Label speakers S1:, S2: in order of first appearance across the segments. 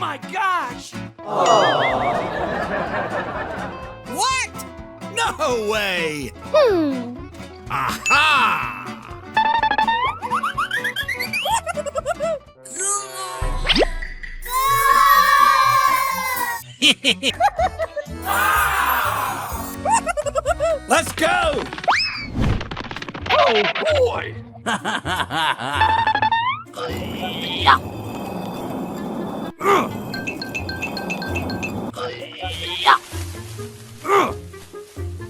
S1: my gosh!
S2: What? No way!
S3: Aha!
S2: Let's go!
S1: Oh boy!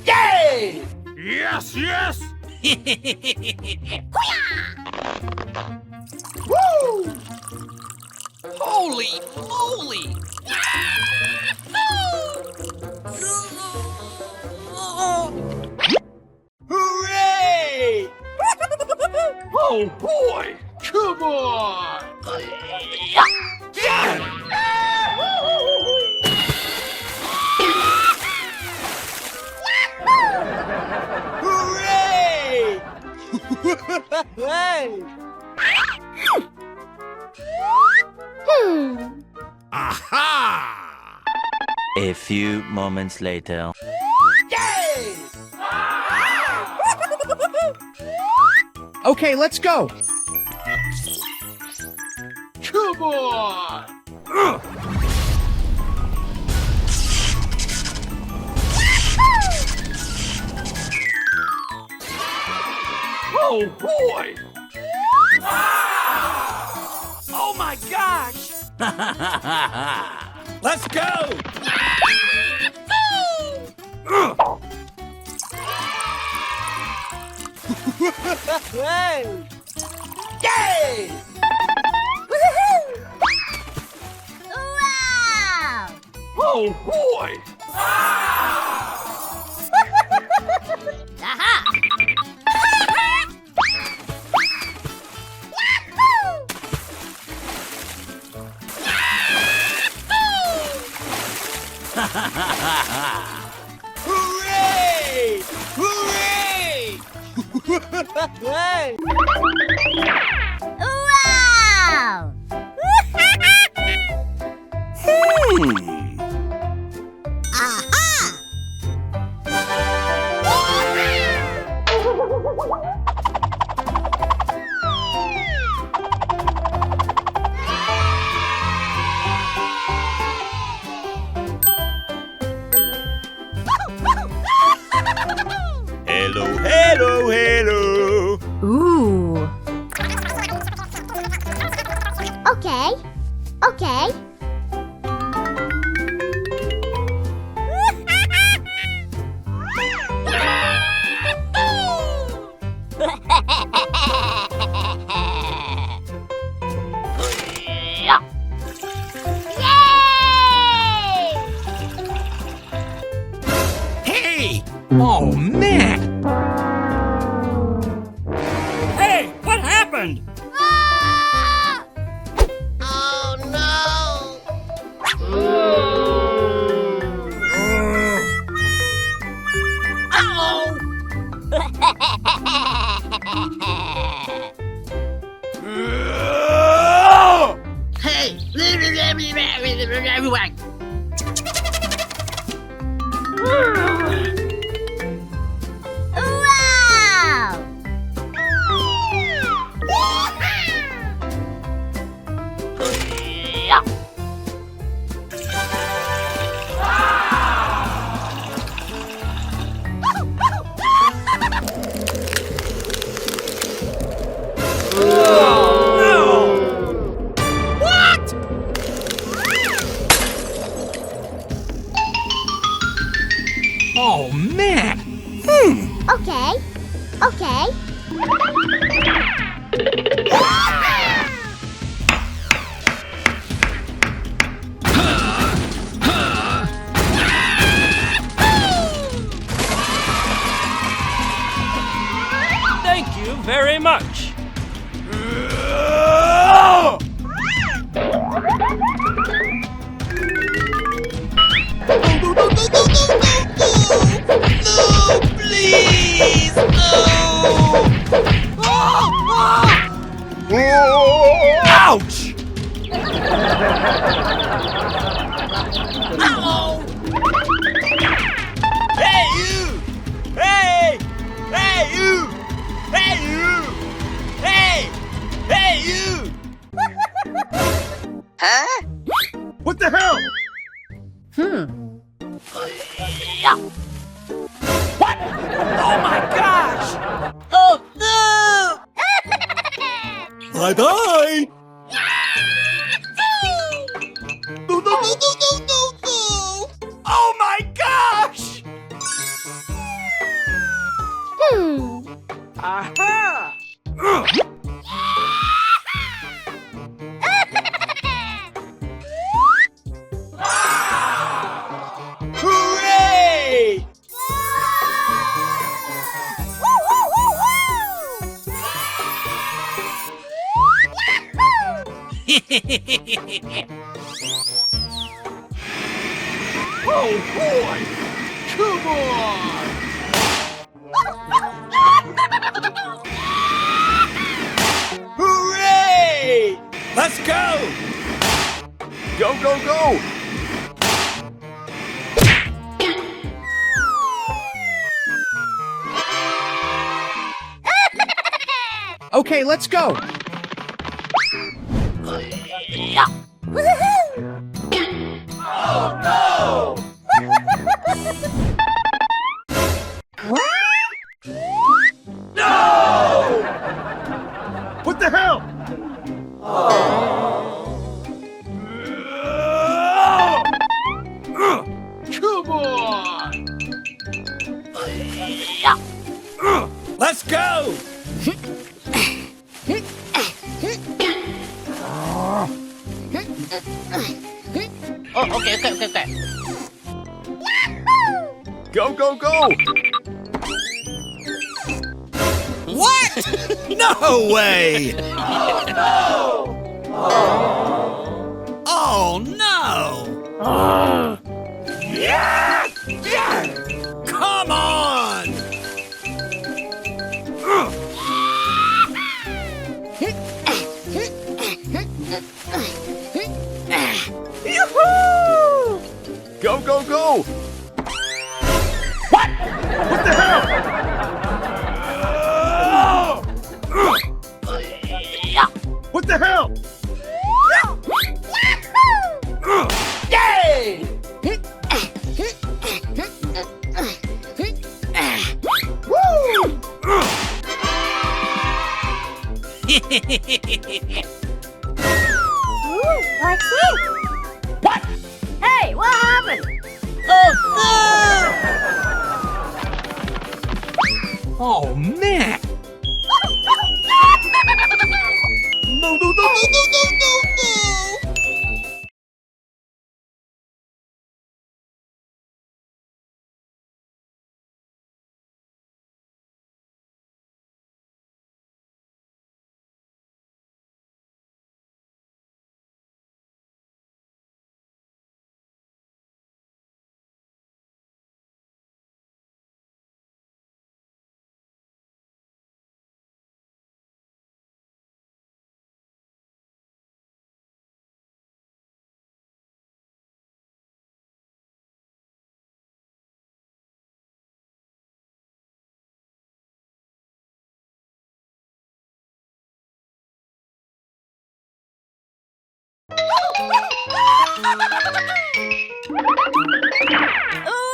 S1: Yay!
S3: Yes, yes!
S1: Woo! Holy moly!
S2: Hooray!
S1: Oh boy! Come on!
S2: Hooray! Hey!
S3: Aha!
S4: A few moments later.
S2: Yay!
S5: Okay, let's go.
S1: Come on! Oh boy! Oh my gosh!
S2: Let's go! Hey! Yay!
S1: Oh boy!
S2: Hooray! Hooray! Hey!
S3: Hello, hello, hello!
S6: Ooh. Okay. Okay.
S3: Hey! Oh, man!
S1: Hey, what happened?
S2: Hey!
S3: Oh, man!
S6: Okay. Okay.
S1: Thank you very much.
S2: Please! No!
S3: Ouch!
S2: Uh-oh! Hey, you! Hey! Hey, you! Hey, you! Hey! Hey, you! Huh?
S3: What the hell?
S1: Oh my gosh!
S2: Oh, no!
S3: Bye-bye!
S2: No, no, no, no, no, no, no!
S1: Oh my gosh!
S2: Aha! Hooray!
S3: Oh boy! Come on!
S2: Hooray!
S1: Let's go!
S3: Go, go, go!
S5: Okay, let's go.
S3: What the hell? Come on!
S1: Let's go!
S2: Oh, okay.
S3: Go, go, go!
S1: What? No way! Oh no! Yes! Yes! Come on! Yoo-hoo!
S3: Go, go, go! What? What the hell? What the hell?
S2: Yay!
S6: What's this?
S3: What?
S6: Hey, what happened?
S2: Oh,
S3: Oh, man!
S2: no! No!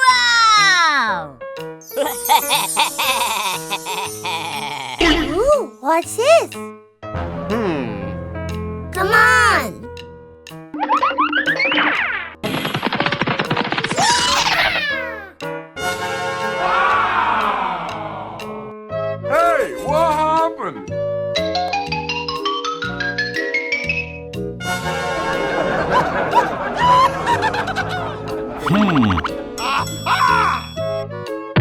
S6: Wow! Ooh, what's this? Come on!
S3: Hey, what happened?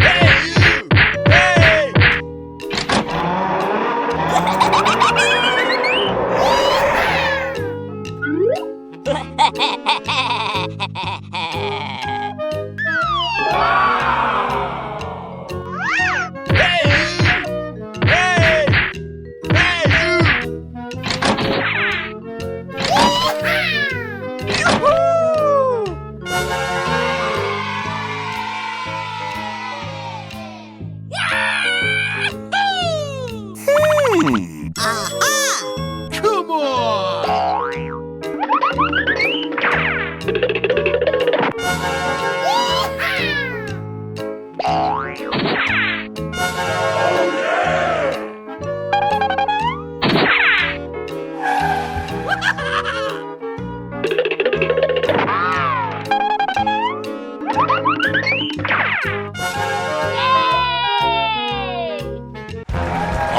S2: Hey, you! Hey!
S3: Come on!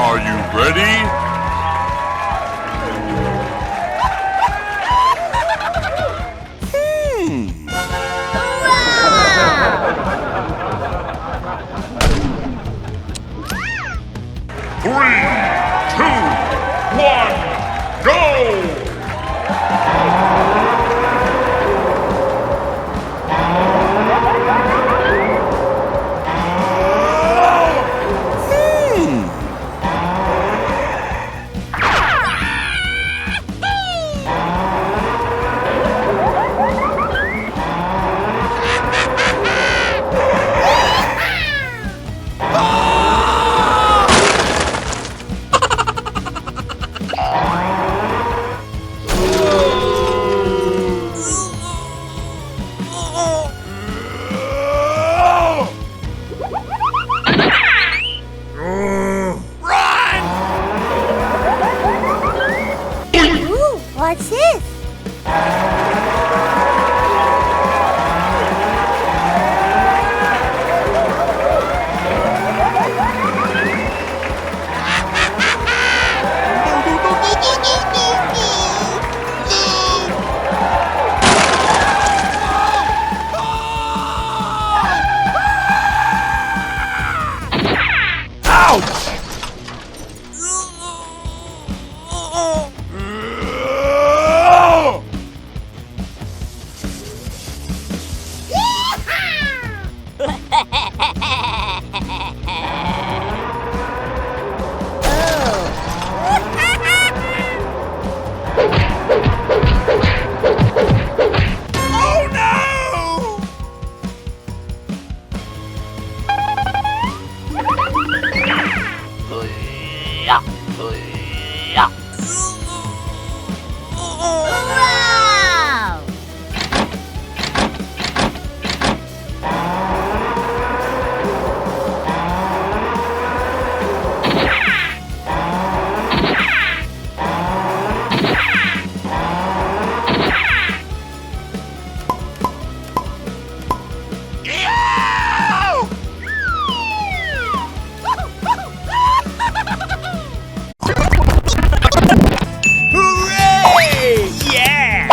S3: Are you ready? Three, two, one, go!
S6: Ooh, what's this?
S1: Oh no!
S6: Wow!
S1: Hooray! Yeah!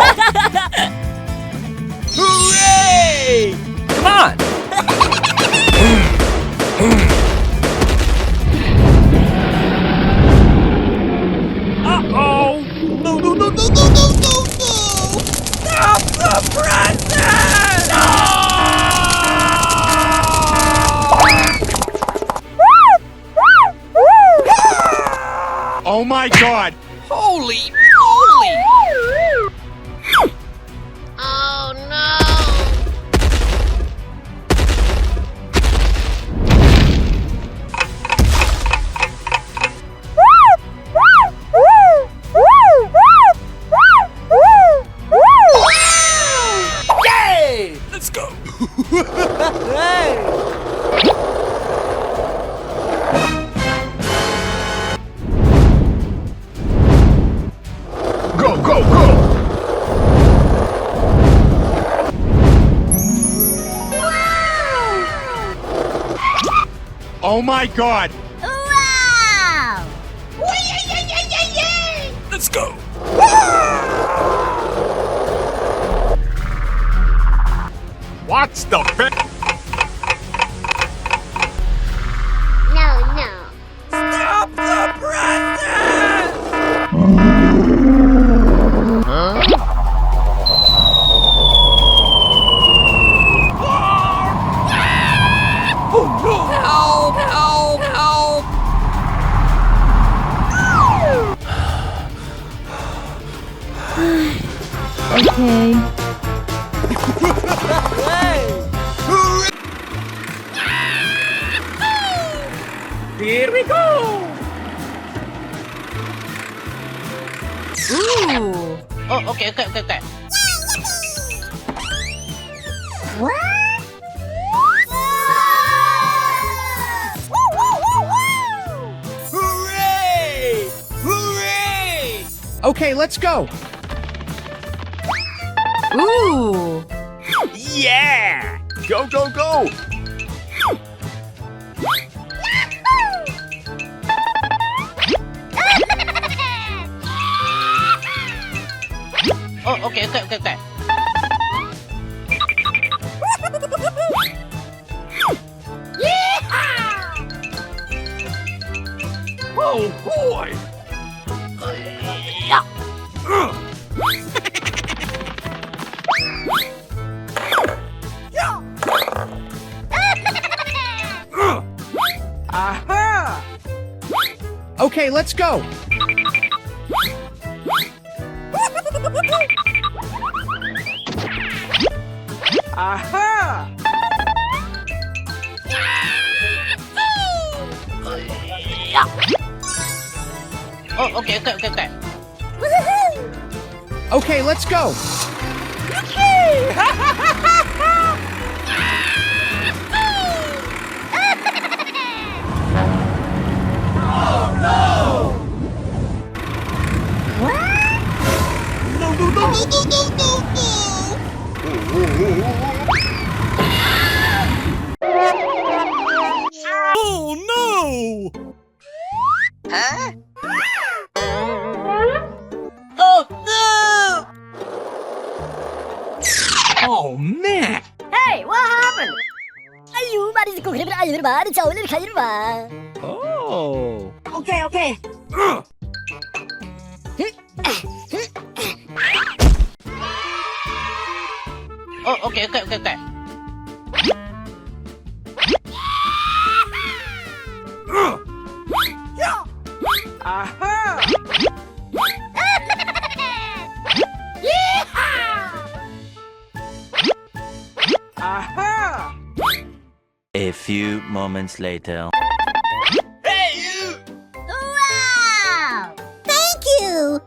S1: Hooray! Come on! Uh-oh!
S2: No, no, no, no, no, no, no, no!
S1: Stop the present!
S3: Oh my god!
S1: Holy moly!
S6: Oh no!
S1: Yay! Let's go!
S3: Go, go, go! Oh my god!
S6: Wow!
S1: Let's go!
S3: What's the pick?
S6: No, no.
S1: Stop the present! Oh no! Help! Help! Help!
S7: Okay.
S1: Here we go!
S7: Ooh.
S8: Oh, okay.
S1: Hooray! Hooray!
S5: Okay, let's go.
S7: Ooh.
S3: Yeah! Go, go, go!
S8: Oh, okay.
S1: Oh boy!
S5: Aha! Okay, let's go. Aha!
S8: Oh, okay.
S5: Okay, let's go.
S1: Oh no!
S8: Huh? Oh, no!
S1: Oh man!
S6: Hey, what happened? Ayu, mari ko kira ayu ba? Di jauh ni khair ba?
S1: Oh!
S6: Okay.
S8: Oh, okay.
S5: Aha! Aha!
S4: A few moments later.
S1: Hey you!
S6: Wow! Thank you.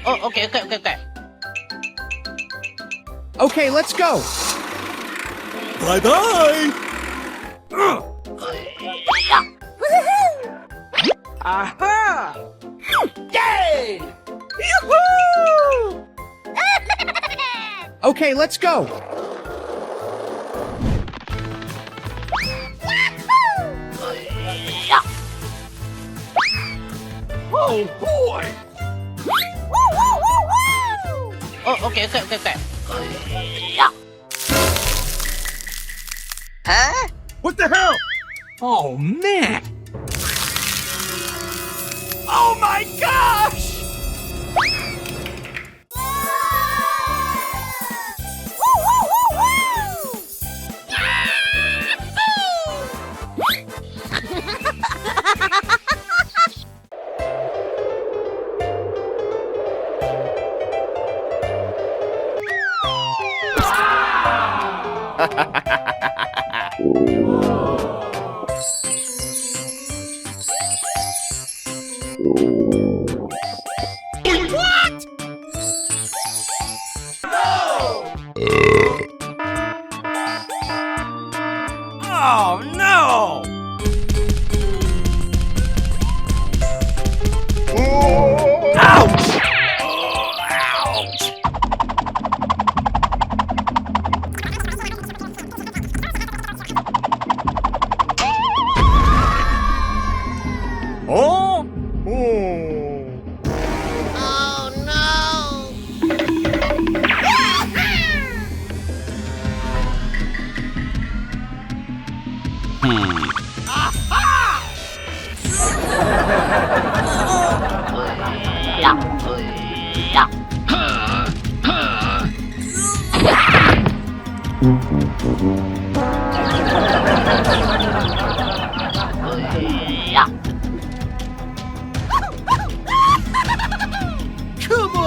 S8: Oh, okay.
S5: Okay, let's go.
S1: Bye bye!
S5: Aha!
S1: Yay!
S5: Yoo-hoo! Okay, let's go.
S1: Oh boy!
S8: Oh, okay. Huh?
S3: What the hell?
S1: Oh man! Oh my gosh! Oh no! Ouch! Ouch!
S3: Oh? Oh.
S6: Oh no!
S1: Come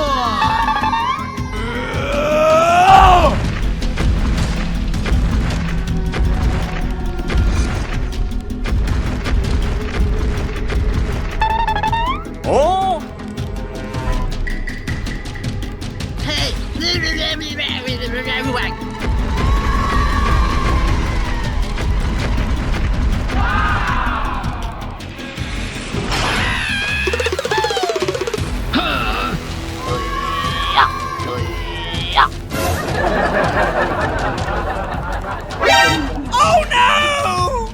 S1: Oh no!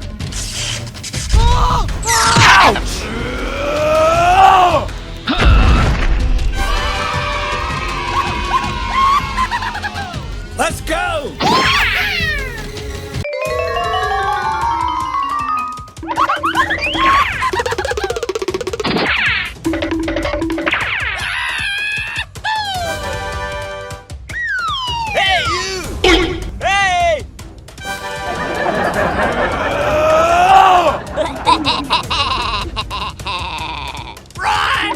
S1: Let's go! Hey, you! Hey! Run!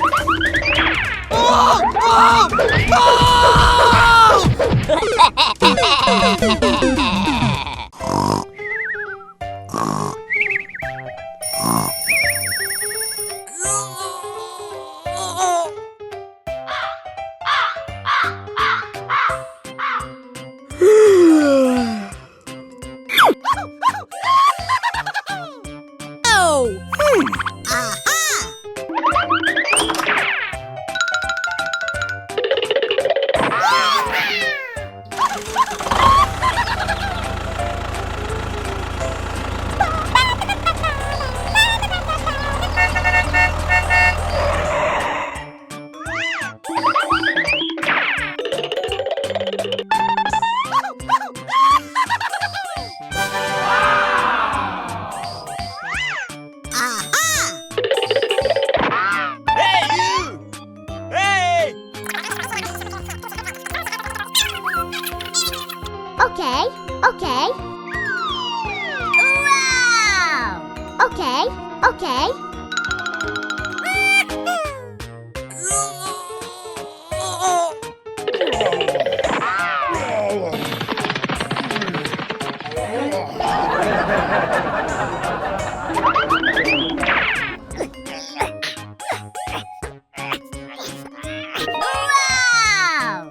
S1: Hey, you! Hey!
S6: Okay, okay. Wow! Okay, okay. Wow!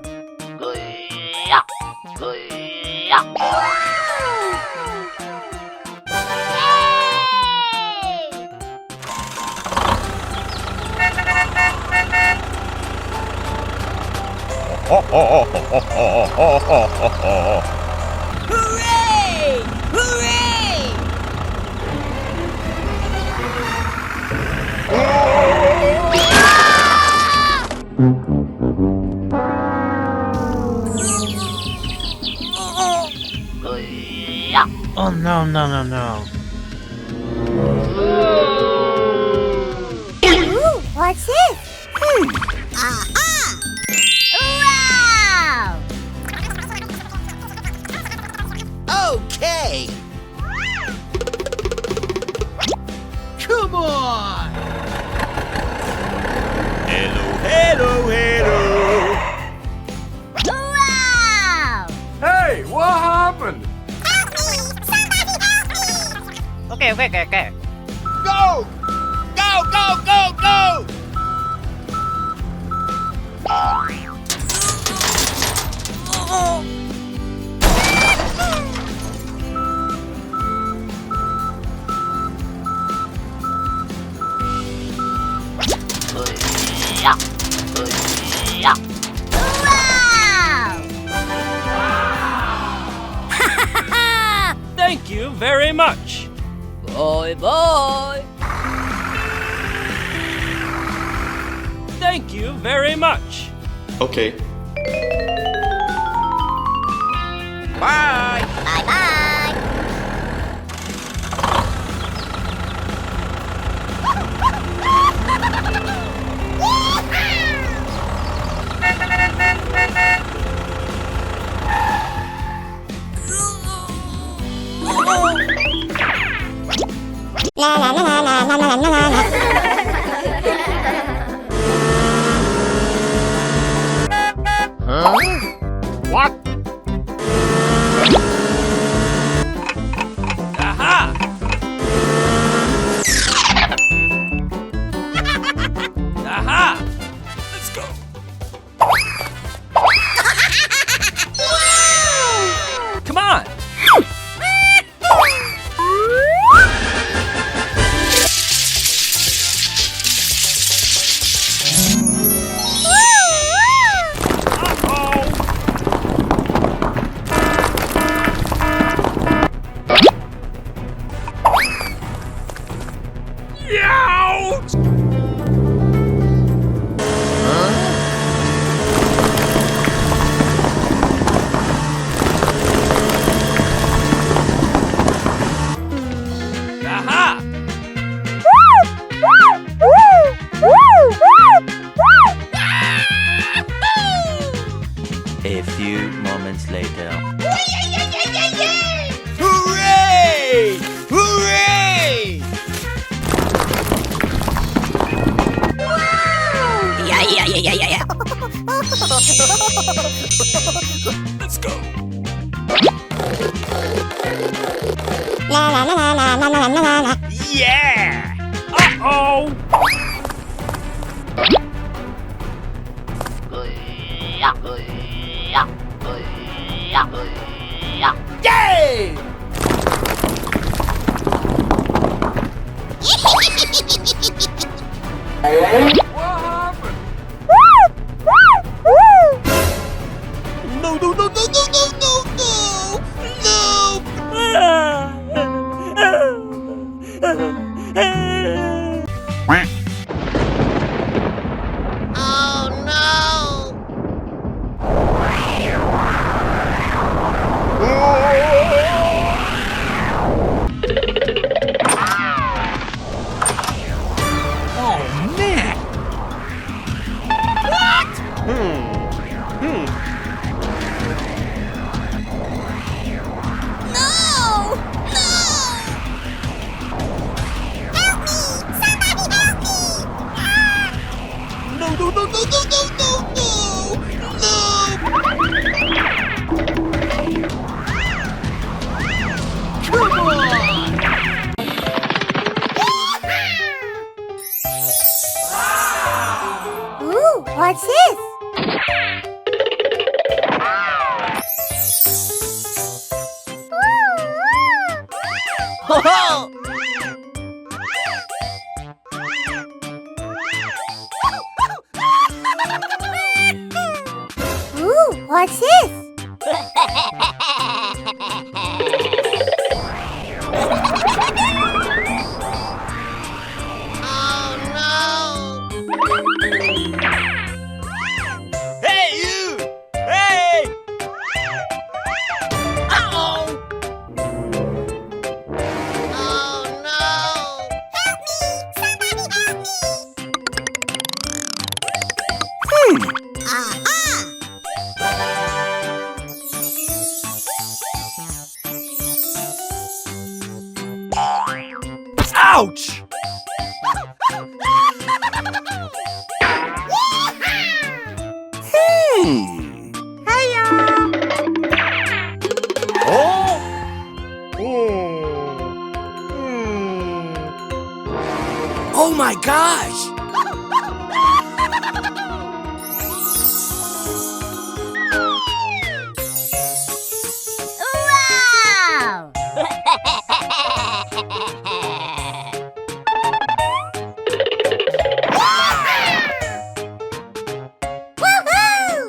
S6: Hooray! Hooray!
S8: Oh no, no, no, no.
S6: Ooh, what's this? Aha! Wow!
S2: Okay. Come on.
S1: Hello, hello!
S6: Wow!
S3: Hey, what happened?
S8: Okay, okay, okay, okay.
S2: Go. Go, go, go, go.
S6: Wow!
S1: Thank you very much.
S6: Bye bye!
S1: Thank you very much.
S3: Okay.
S1: Bye.
S6: Bye bye! La la la la la la la la la.
S3: Huh? What?
S4: A few moments later.
S1: Hooray! Hooray!
S6: Yeah.
S1: Let's go! Yeah! Uh-oh! Yay!
S2: No, no, no, no, no, no, no, no! Oh no!
S5: Oh, man!
S6: No! No! Help me! Somebody help me!
S2: No, no, no, no, no, no, no, no! No!
S6: Ooh, what's this? Ooh, what's this?
S2: Oh
S1: Hey, you! Hey!
S2: no! Oh no!
S6: Help me! Somebody help me! Aha!
S1: Ouch!
S5: Oh my gosh!
S6: Wow! Woohoo!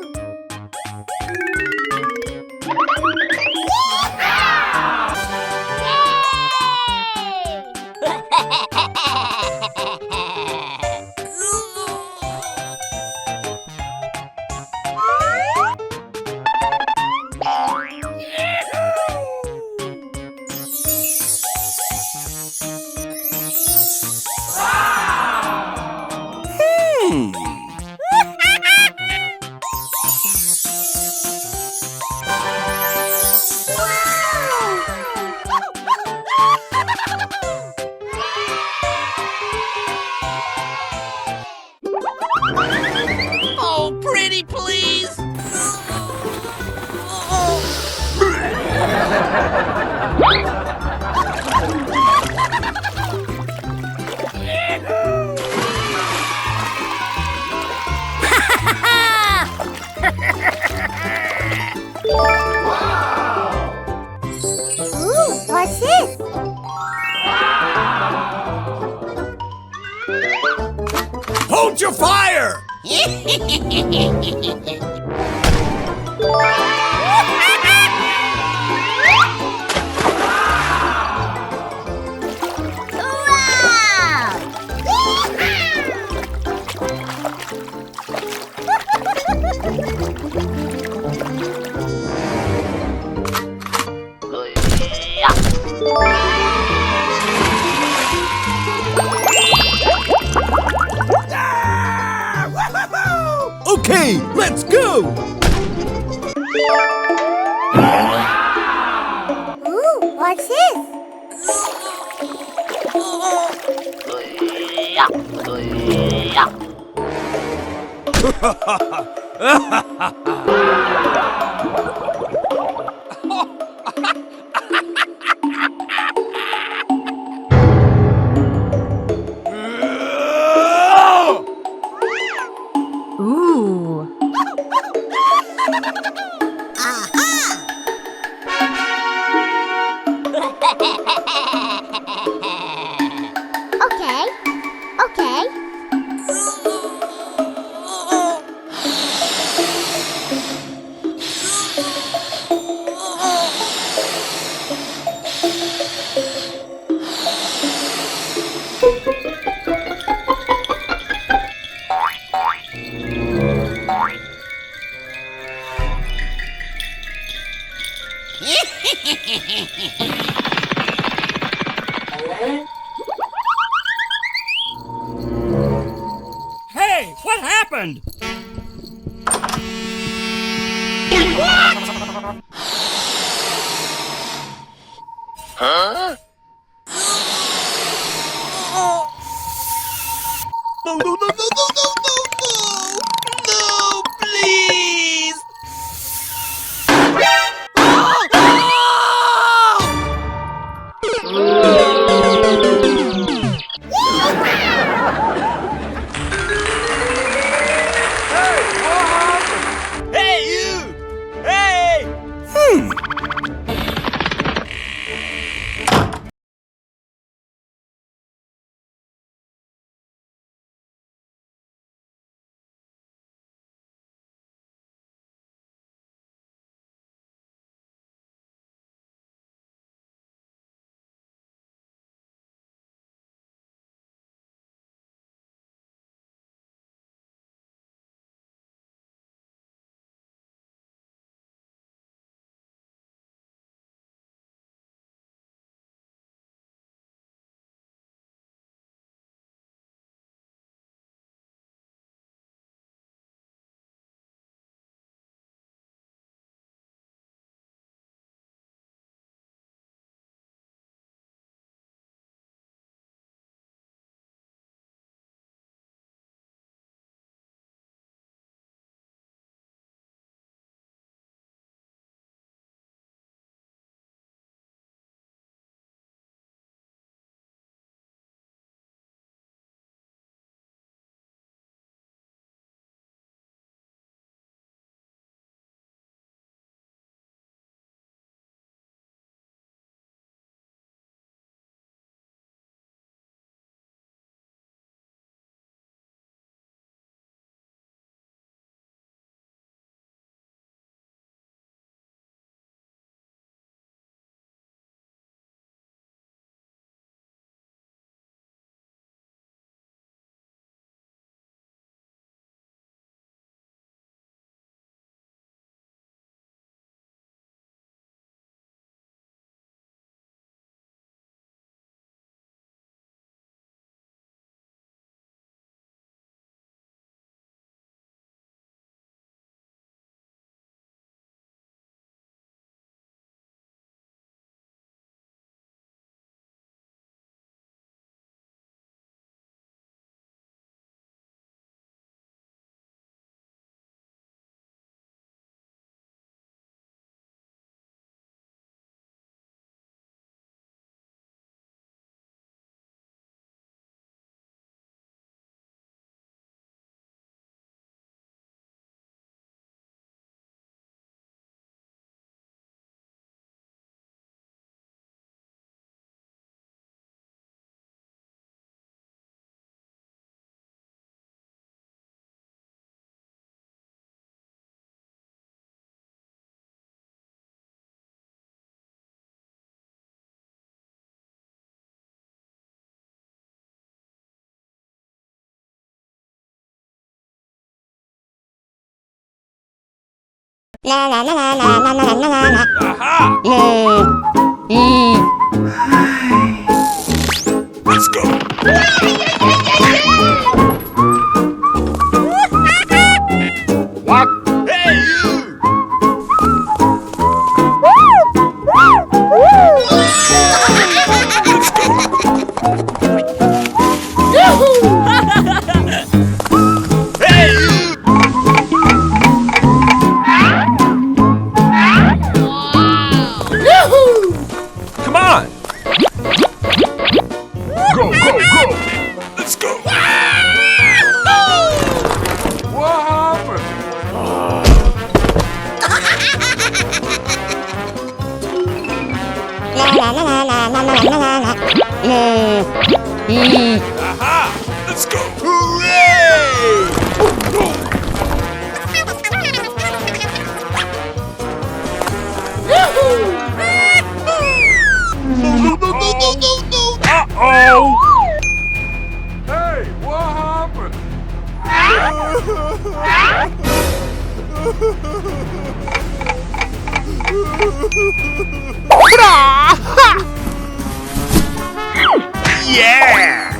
S2: Oh, pretty please!
S6: Ooh, what's this?
S1: Hold your fire!
S5: Okay, let's go!
S6: Ooh, what's this?
S7: Ooh.
S6: Okay. Okay.
S1: Hey, what happened?
S2: No, no, no, no, no, no, no, no! No, please!
S1: Hey, you! Hey! Aha! Let's go!
S3: What?
S1: Hey, you! Aha! Let's go!
S2: Hooray! No, no, no, no, no, no!
S1: Uh-oh!
S3: Hey, what happened?
S1: Yeah!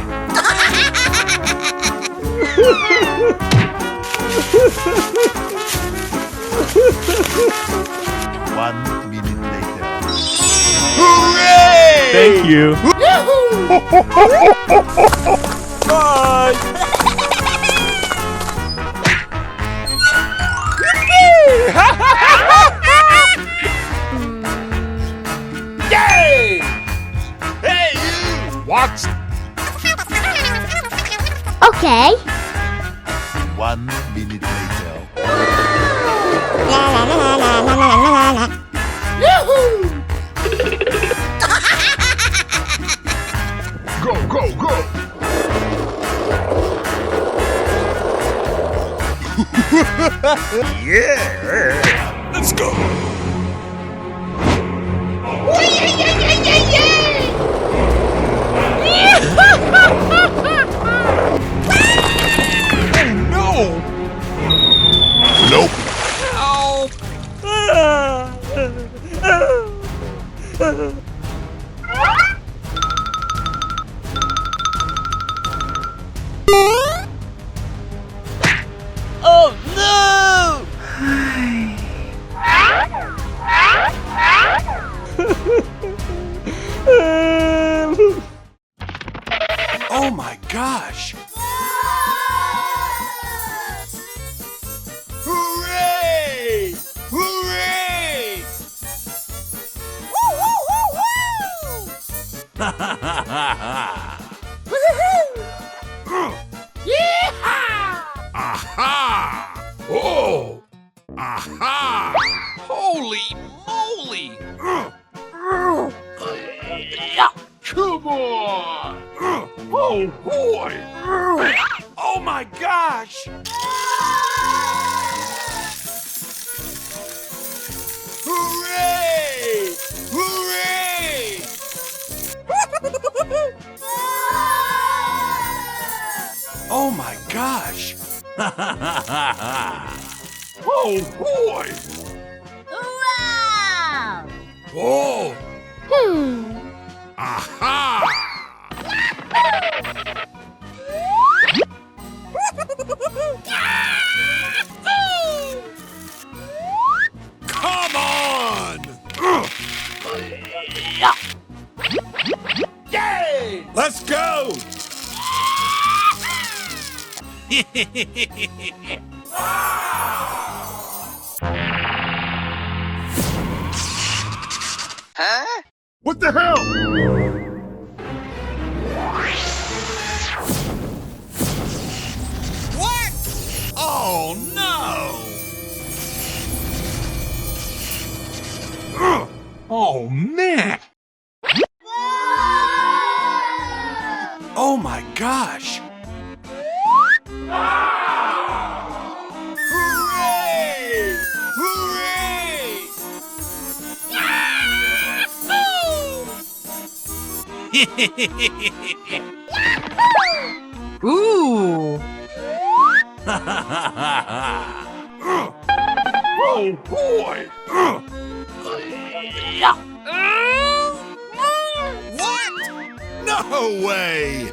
S2: One minute later. Hooray!
S3: Thank you.
S1: Yay! Hey, you!
S3: What?
S6: Okay.
S2: One minute later.
S3: Go, go, go.
S1: Yeah! Let's go!
S3: No!
S2: Nope.
S1: Oh no!
S2: Oh my gosh! Hooray! Hooray!
S3: Aha! Oh! Aha! Holy moly! Come on! Oh boy! Oh my gosh!
S2: Hooray! Hooray! Oh my gosh!
S3: Oh boy!
S6: Wow!
S3: Oh!
S6: Hmm.
S3: Aha!
S2: Come on!
S1: Yay!
S2: Let's go!
S3: What the hell?
S2: What? Oh no!
S3: Oh man!
S2: Oh my gosh! Hooray! Hooray!
S8: Ooh.
S3: Oh boy!
S2: What? No way!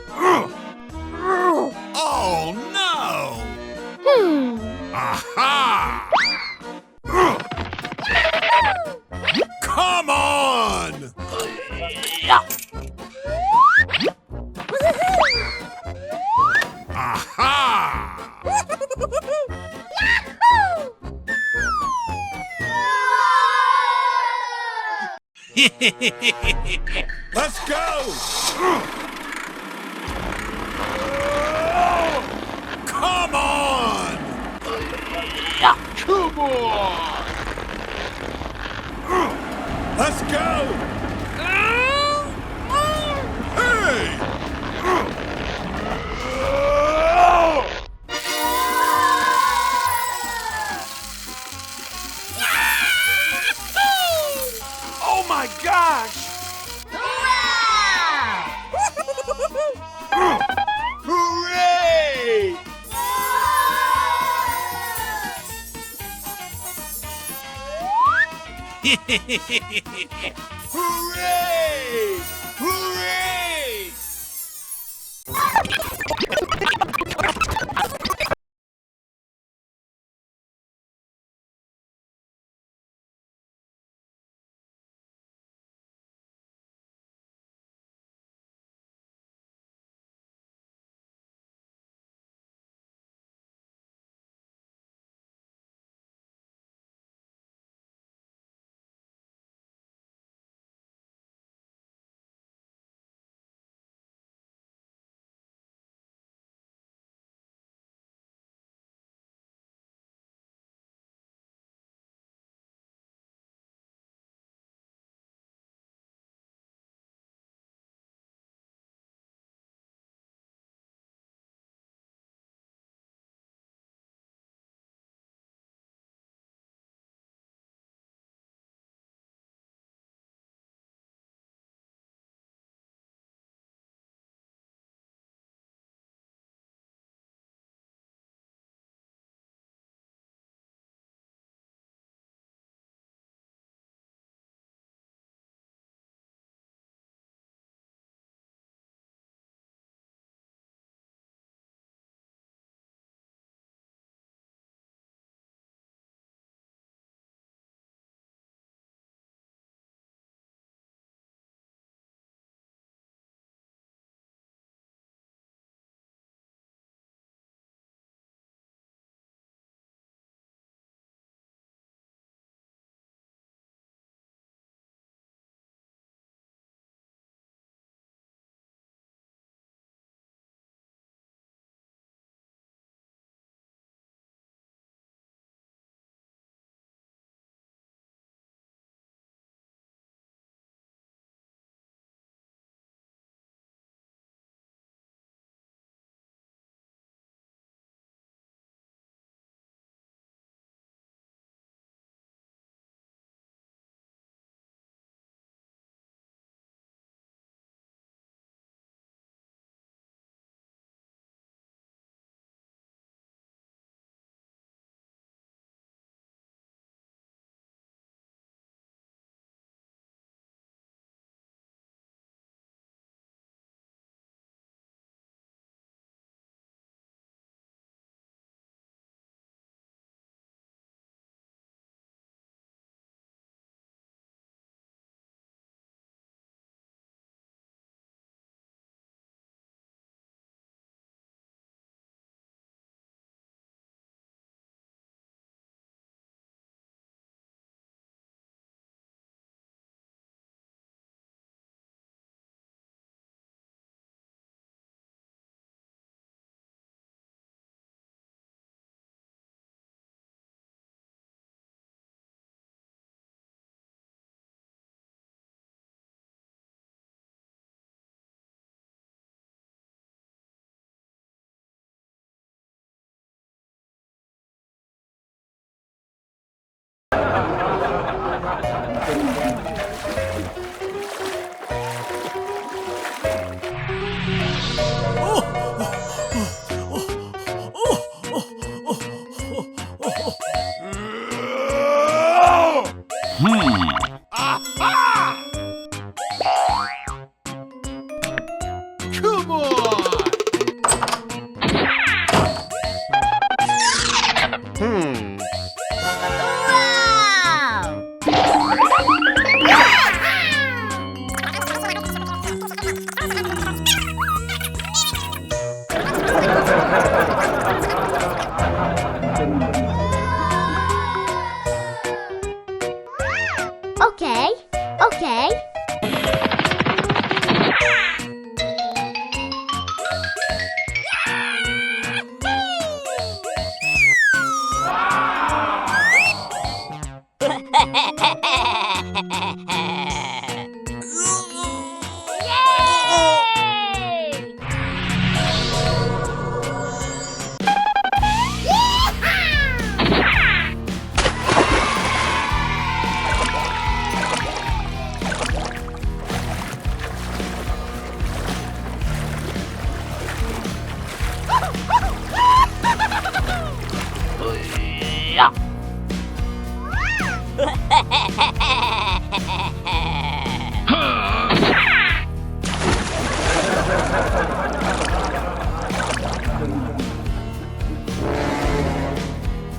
S2: Oh no!
S6: Hmm.
S2: Aha! Come on! Aha! Let's go! Come on!
S3: Come on!
S2: Let's go!
S1: gosh! Hooray! Hooray! Hooray!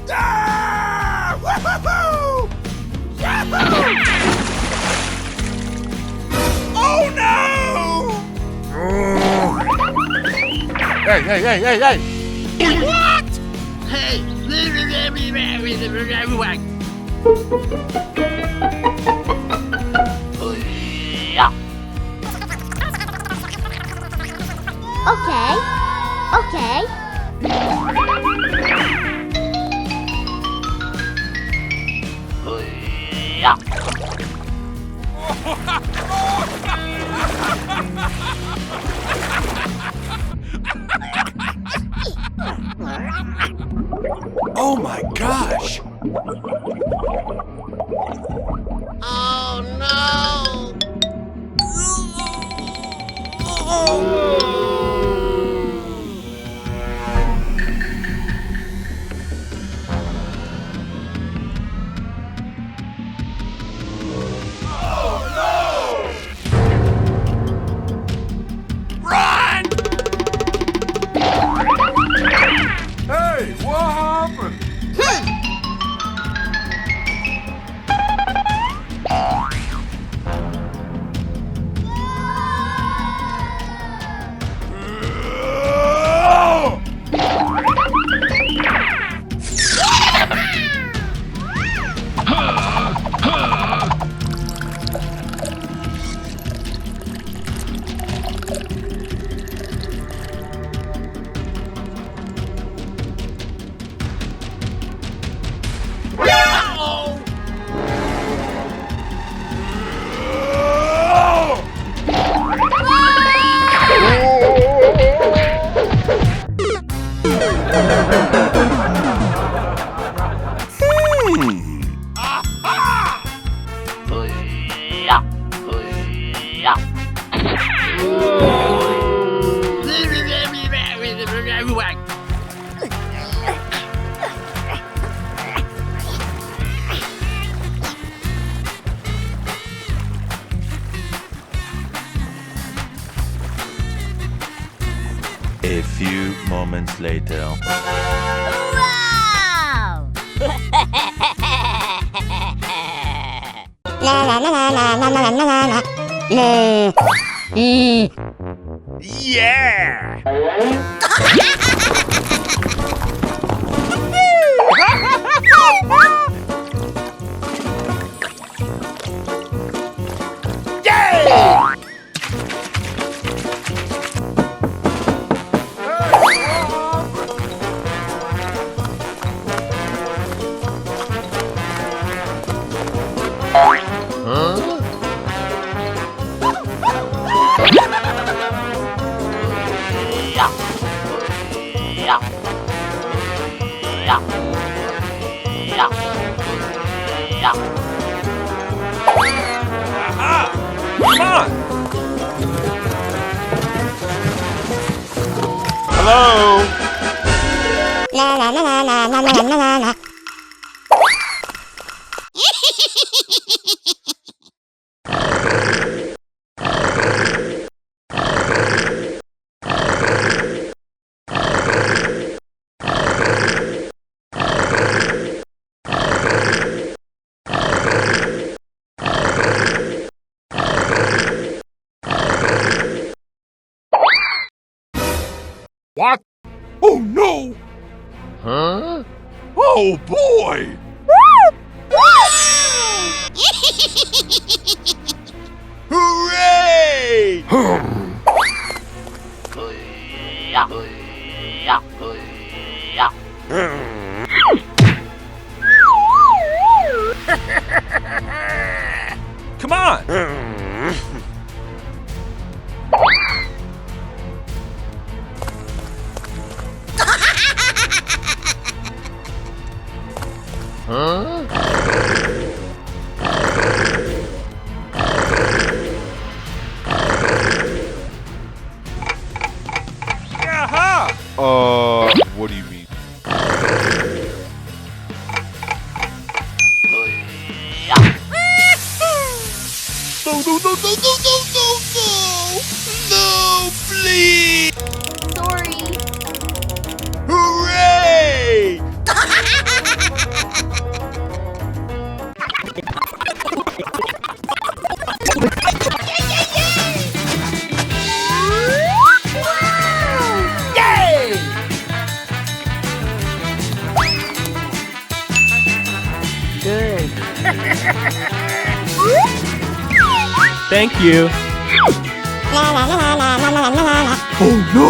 S1: Ah! Woo-hoo-hoo! Yahoo! Oh no!
S3: Hey, hey, hey, hey, hey!
S1: What?
S5: Hey!
S6: Okay. Okay.
S1: Oh my gosh!
S5: Oh no!
S1: Run!
S3: Hey, what happened?
S4: A few moments later.
S6: Wow!
S1: Yeah! Yay! Aha! Come on!
S3: Hello? What?
S1: Oh no!
S3: Huh? Oh boy!
S1: Hooray! Come on!
S3: Huh?
S1: Yaha!
S3: What do you mean?
S2: no, no, no, no, no, no, no! No, please!
S6: Sorry.
S2: Hooray!
S6: Good.
S3: Thank you.
S2: Oh no!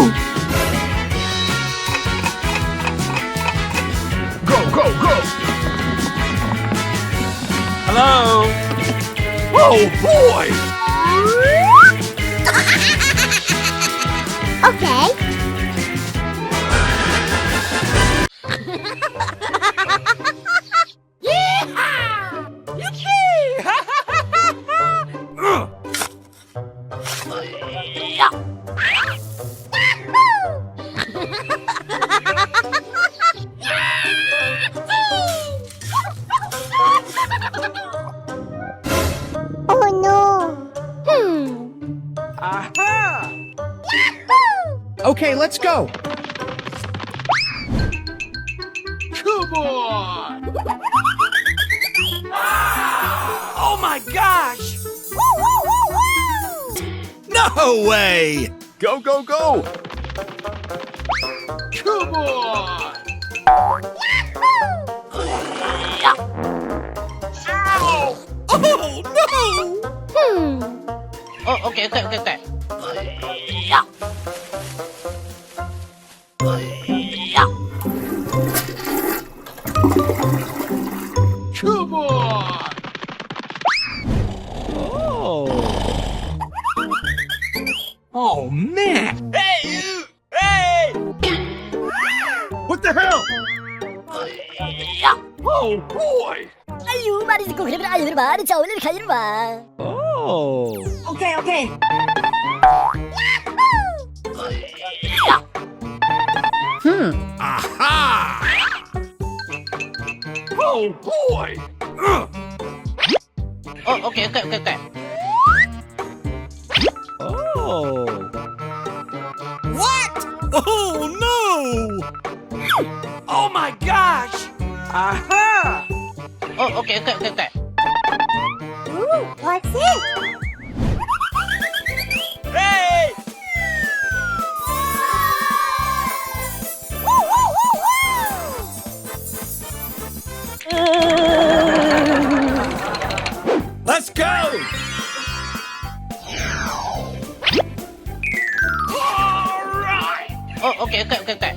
S2: Go, go, go!
S3: Hello.
S2: Oh boy!
S6: Okay. Oh no.
S3: Aha. Okay, let's go.
S2: Come on!
S1: Oh my gosh!
S2: No way!
S3: Go, go, go.
S2: Come on! Oh no!
S8: Oh, okay, okay, okay, okay.
S2: Come on! Oh man!
S1: Hey, you! Hey!
S2: What the hell? Oh boy!
S6: 아유, 말이 듣고 그러면 아유, 말이 저울을 가지러 와.
S3: Oh.
S6: 오케이, 오케이.
S2: Aha! Oh boy!
S8: Oh, okay, okay, okay, okay.
S3: Oh.
S2: What? Oh no!
S1: Oh my gosh!
S3: Aha.
S8: Oh, okay, okay, okay, okay.
S6: Ooh, what's it?
S1: Hey!
S2: Let's go!
S8: Oh, okay, okay, okay, okay.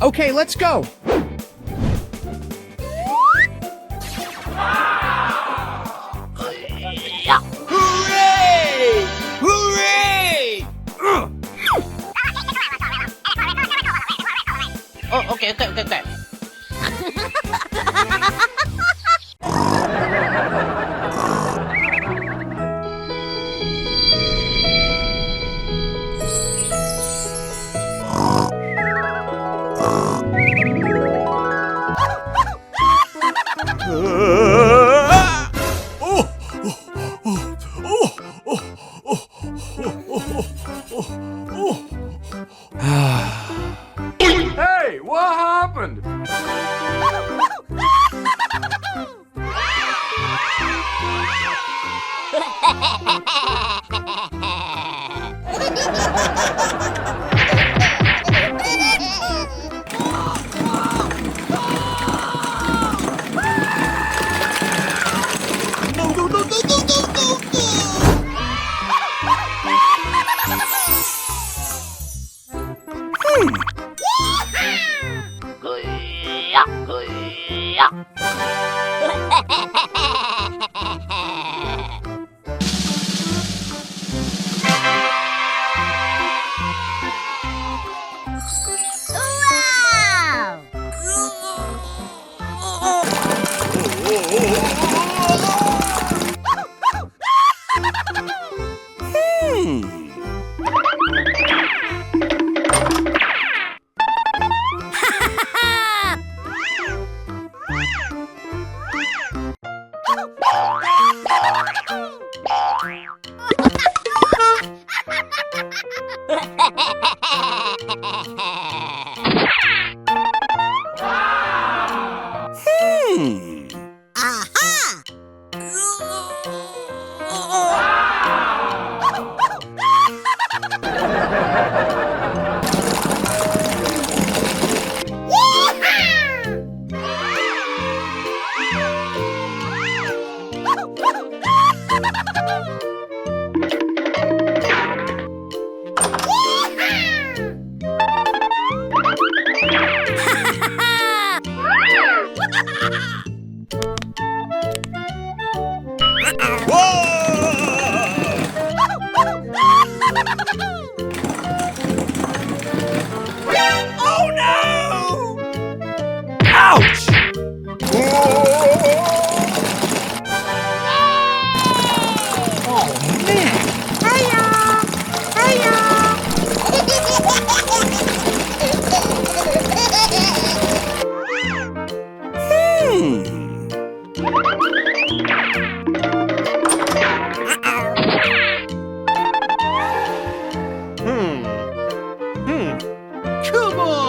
S3: Okay, let's go.
S2: Hooray! Hooray!
S8: Oh, okay, okay, okay, okay.
S3: Hey, what happened?
S2: No, no, no, no, no, no, no, no!
S6: Aha!
S2: Oh no!
S1: Ouch!
S5: Come on!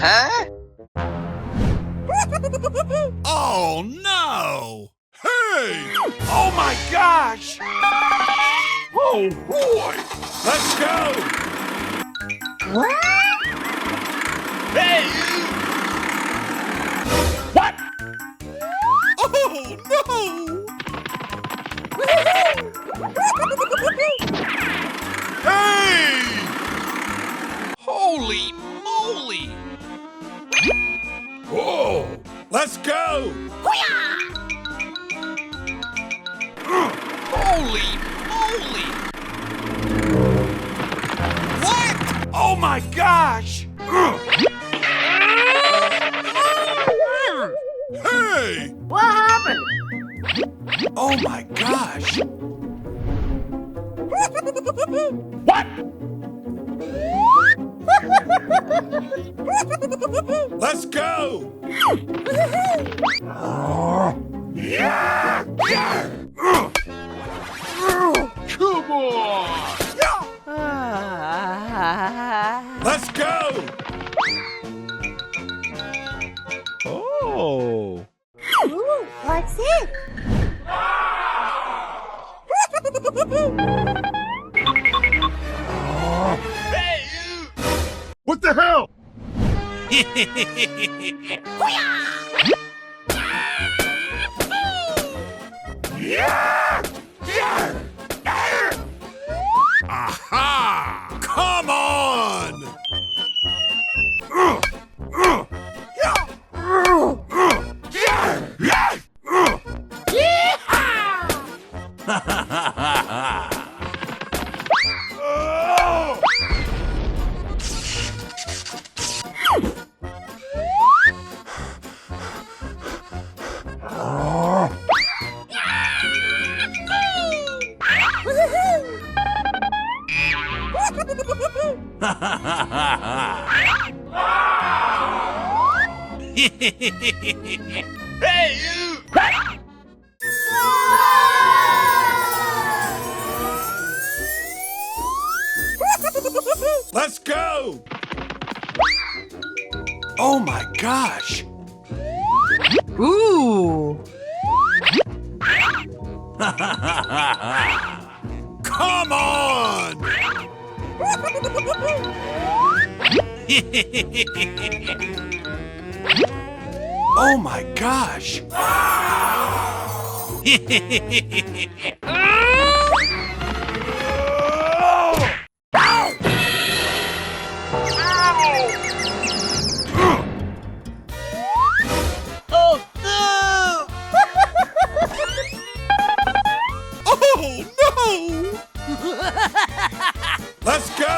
S8: Huh?
S2: Oh no!
S3: Hey! Oh my gosh! Oh boy! Let's go!
S2: Hey!
S3: What?
S2: Oh no!
S3: Hey!
S2: Holy moly!
S3: Whoa! Let's go!
S2: Holy moly! What?
S3: Oh my gosh! Hey!
S5: What happened?
S3: Oh my gosh! What? Let's go! Yeah! Yeah!
S2: Come on!
S3: Let's go!
S4: Oh.
S6: Ooh, what's it?
S2: Hey!
S3: What the hell? Yeah! Yeah! Aha! Come on!
S2: Hey!
S3: Let's go! Oh my gosh!
S5: Ooh.
S3: Come on! Oh my gosh!
S2: Oh no!
S3: Oh no! Let's go!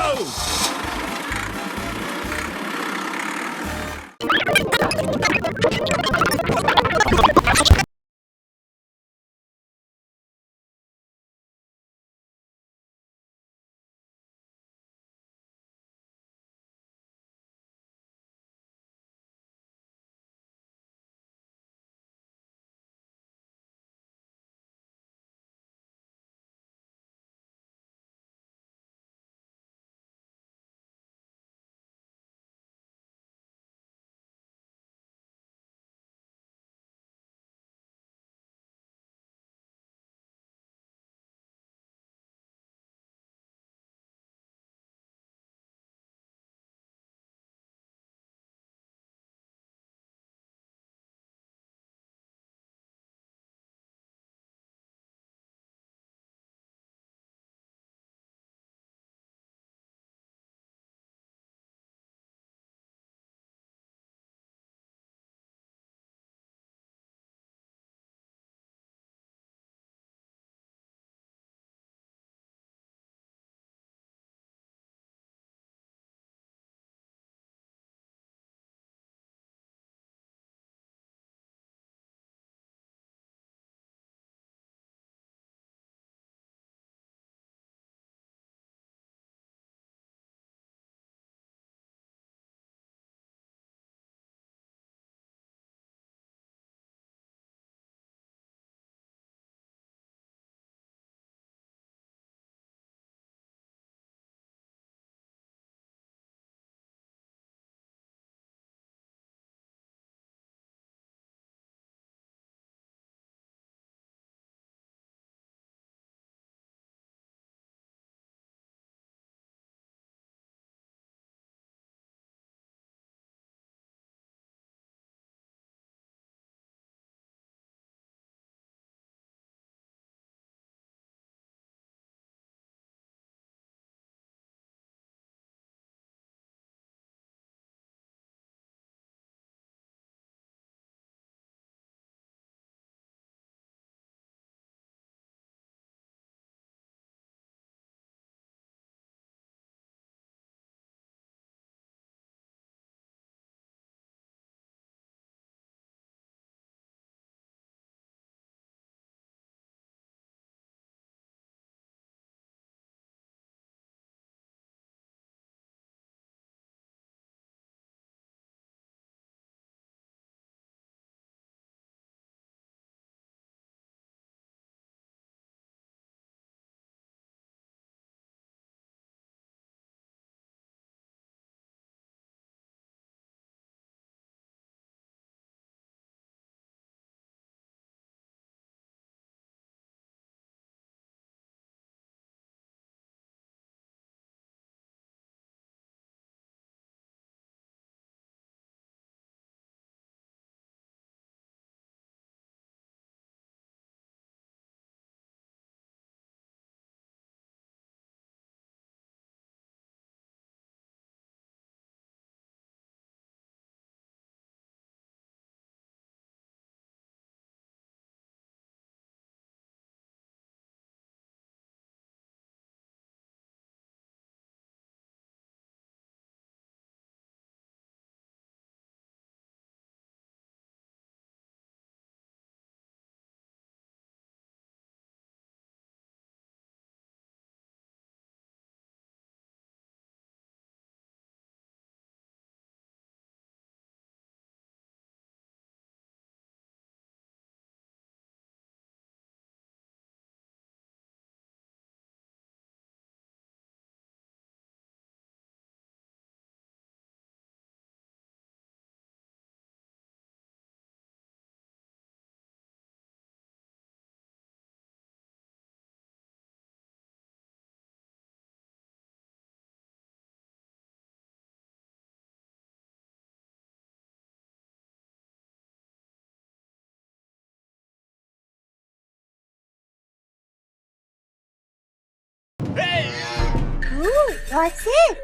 S6: What's it?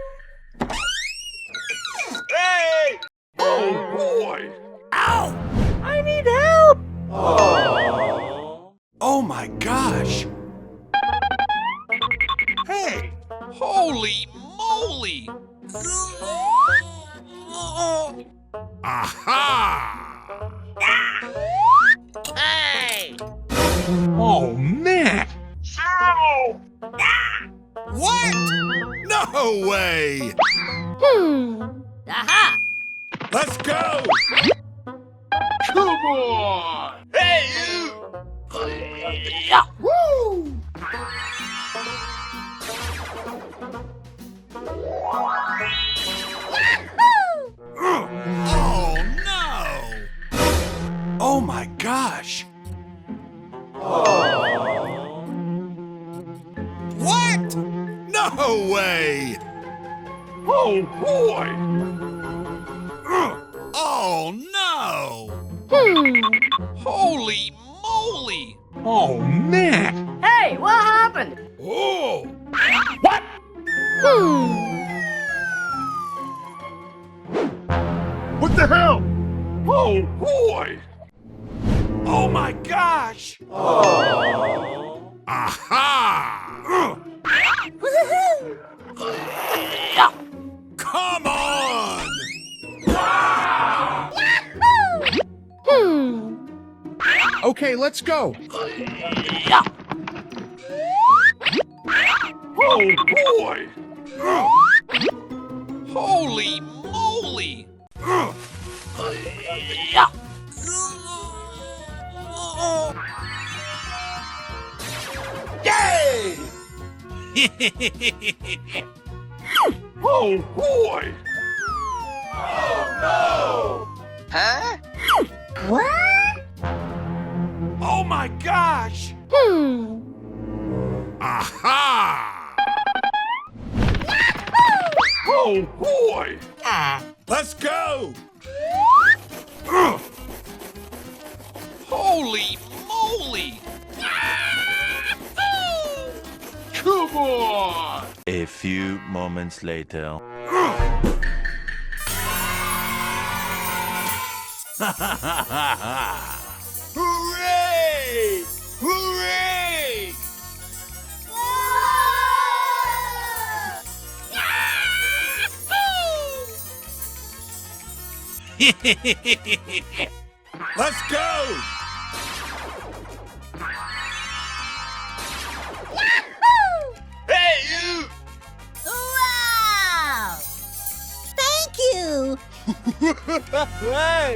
S3: Hey! Oh boy!
S2: Ow!
S6: I need help!
S2: Oh my gosh!
S5: Hey! Holy moly!
S2: Aha!
S5: Hey!
S3: Oh man!
S2: What? No way!
S6: Aha!
S2: Let's go!
S3: Come on!
S2: Hey, you!
S6: Woo!
S2: Oh no! Oh my gosh! What? No way!
S3: Oh boy!
S2: Oh no!
S5: Holy moly!
S3: Oh man!
S6: Hey, what happened?
S2: Oh!
S3: What? What the hell? Oh boy!
S2: Oh my gosh! Aha! Come on!
S3: Okay, let's go. Oh boy!
S5: Holy moly!
S2: Yay!
S3: Oh boy!
S8: Huh?
S6: What?
S2: Oh my gosh! Aha!
S3: Oh boy!
S2: Let's go!
S5: Holy moly!
S3: Come on!
S4: A few moments later.
S2: Hooray! Hooray! Let's go! Hey, you!
S6: Wow! Thank you!
S2: Hey!